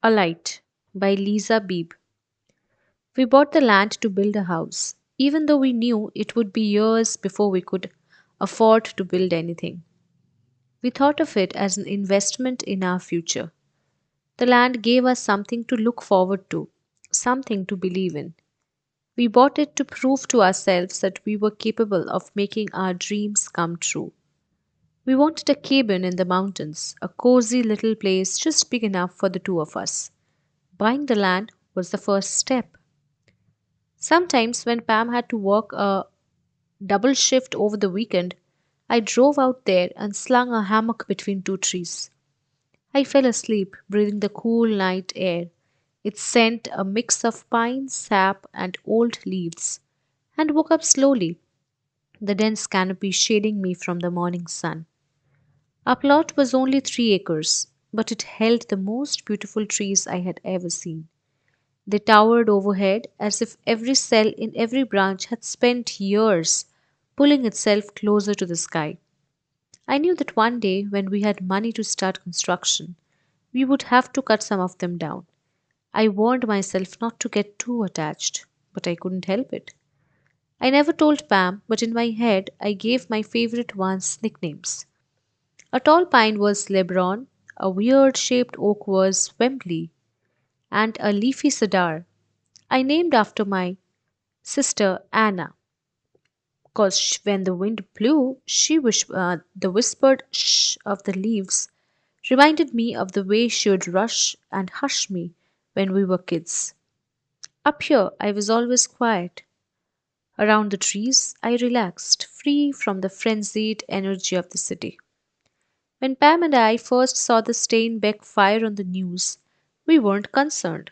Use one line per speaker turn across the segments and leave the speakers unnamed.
Alight by Lisa Beebe. We bought the land to build a house, even though we knew it would be years before we could afford to build anything. We thought of it as an investment in our future. The land gave us something to look forward to, something to believe in. We bought it to prove to ourselves that we were capable of making our dreams come true. We wanted a cabin in the mountains, a cozy little place just big enough for the two of us. Buying the land was the first step. Sometimes, when Pam had to work a double shift over the weekend, I drove out there and slung a hammock between two trees. I fell asleep, breathing the cool night air. It sent a mix of pine sap and old leaves, and woke up slowly, the dense canopy shading me from the morning sun. Our plot was only 3 acres, but it held the most beautiful trees I had ever seen. They towered overhead as if every cell in every branch had spent years pulling itself closer to the sky. I knew that one day, when we had money to start construction, we would have to cut some of them down. I warned myself not to get too attached, but I couldn't help it. I never told Pam, but in my head I gave my favorite ones nicknames. A tall pine was Lebron, a weird shaped oak was Wembley, and a leafy cedar I named after my sister Anna, because when the wind blew, the whispered shh of the leaves reminded me of the way she would rush and hush me when we were kids. Up here, I was always quiet. Around the trees, I relaxed, free from the frenzied energy of the city. When Pam and I first saw the Steinbeck fire on the news, we weren't concerned.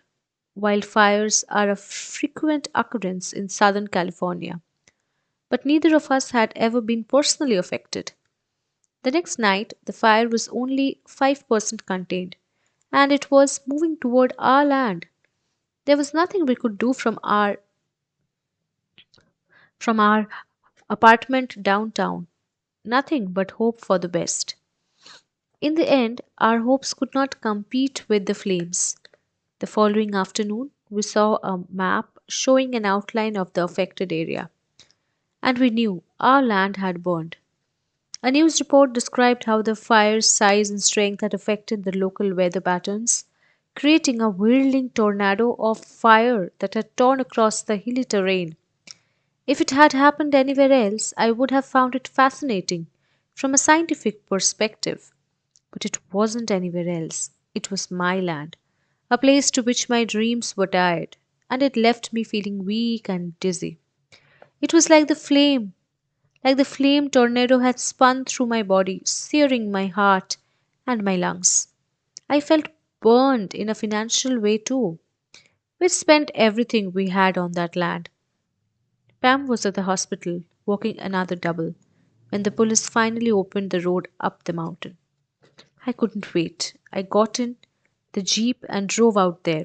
Wildfires are a frequent occurrence in Southern California, but neither of us had ever been personally affected. The next night, the fire was only 5% contained, and it was moving toward our land. There was nothing we could do from our apartment downtown. Nothing but hope for the best. In the end, our hopes could not compete with the flames. The following afternoon, we saw a map showing an outline of the affected area, and we knew our land had burned. A news report described how the fire's size and strength had affected the local weather patterns, creating a whirling tornado of fire that had torn across the hilly terrain. If it had happened anywhere else, I would have found it fascinating from a scientific perspective. But it wasn't anywhere else. It was my land, a place to which my dreams were tied, and it left me feeling weak and dizzy. It was like the flame tornado had spun through my body, searing my heart and my lungs. I felt burned in a financial way too. We spent everything we had on that land. Pam was at the hospital, working another double, when the police finally opened the road up the mountain. I couldn't wait. I got in the jeep and drove out there.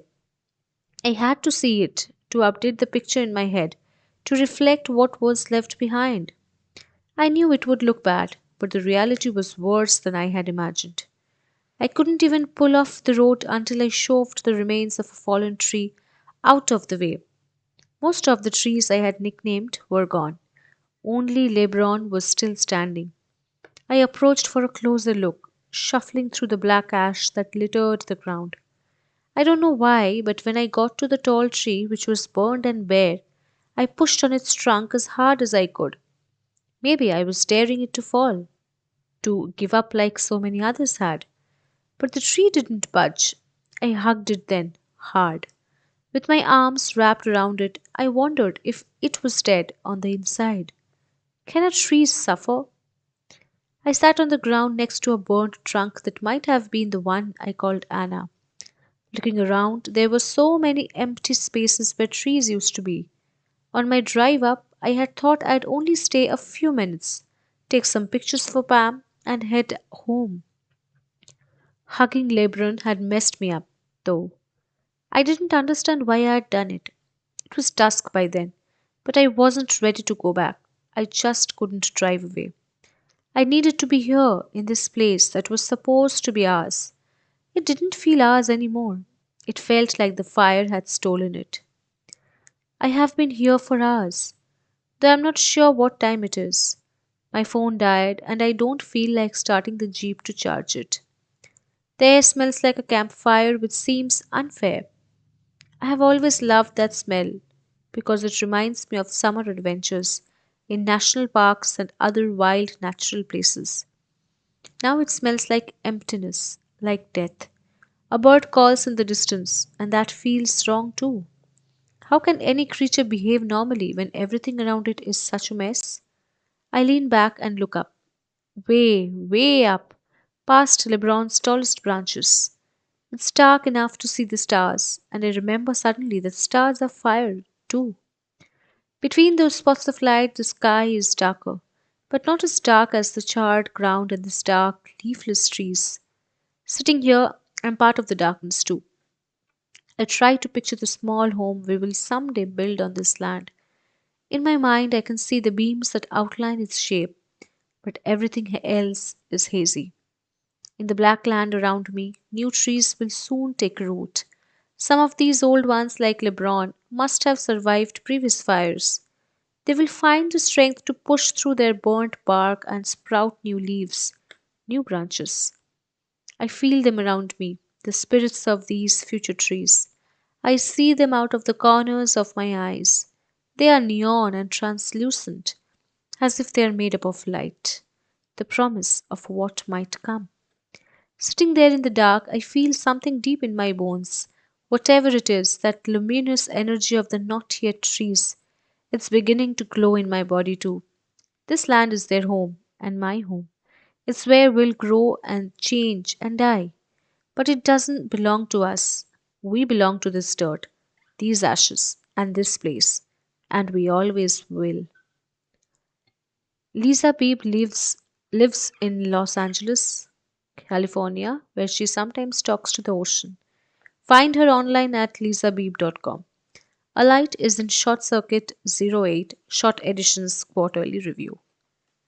I had to see it, to update the picture in my head, to reflect what was left behind. I knew it would look bad, but the reality was worse than I had imagined. I couldn't even pull off the road until I shoved the remains of a fallen tree out of the way. Most of the trees I had nicknamed were gone. Only Lebron was still standing. I approached for a closer look, shuffling through the black ash that littered the ground. I don't know why, but when I got to the tall tree, which was burned and bare, I pushed on its trunk as hard as I could. Maybe I was daring it to fall, to give up like so many others had. But the tree didn't budge. I hugged it then, hard. With my arms wrapped around it, I wondered if it was dead on the inside. Can a tree suffer? I sat on the ground next to a burnt trunk that might have been the one I called Anna. Looking around, there were so many empty spaces where trees used to be. On my drive up, I had thought I'd only stay a few minutes, take some pictures for Pam, and head home. Hugging Lebron had messed me up, though. I didn't understand why I had done it. It was dusk by then, but I wasn't ready to go back. I just couldn't drive away. I needed to be here in this place that was supposed to be ours. It didn't feel ours anymore. It felt like the fire had stolen it. I have been here for hours, though I'm not sure what time it is. My phone died, and I don't feel like starting the Jeep to charge it. The air smells like a campfire, which seems unfair. I have always loved that smell because it reminds me of summer adventures in national parks and other wild natural places. Now it smells like emptiness, like death. A bird calls in the distance, and that feels wrong too. How can any creature behave normally when everything around it is such a mess? I lean back and look up, way, way up, past Lebron's tallest branches. It's dark enough to see the stars, and I remember suddenly that stars are fire too. Between those spots of light, the sky is darker, but not as dark as the charred ground and these dark, leafless trees. Sitting here, I'm part of the darkness too. I try to picture the small home we will someday build on this land. In my mind, I can see the beams that outline its shape, but everything else is hazy. In the black land around me, new trees will soon take root. Some of these old ones, like Lebron, must have survived previous fires. They will find the strength to push through their burnt bark and sprout new leaves, new branches. I feel them around me, the spirits of these future trees. I see them out of the corners of my eyes. They are neon and translucent, as if they are made up of light, the promise of what might come. Sitting there in the dark, I feel something deep in my bones. Whatever it is, that luminous energy of the not yet trees, it's beginning to glow in my body too. This land is their home and my home. It's where we'll grow and change and die. But it doesn't belong to us. We belong to this dirt, these ashes, and this place. And we always will. Lisa Beebe lives in Los Angeles, California, where she sometimes talks to the ocean. Find her online at lisabeebe.com. Alight is in Short Circuit '08 Short Editions Quarterly Review.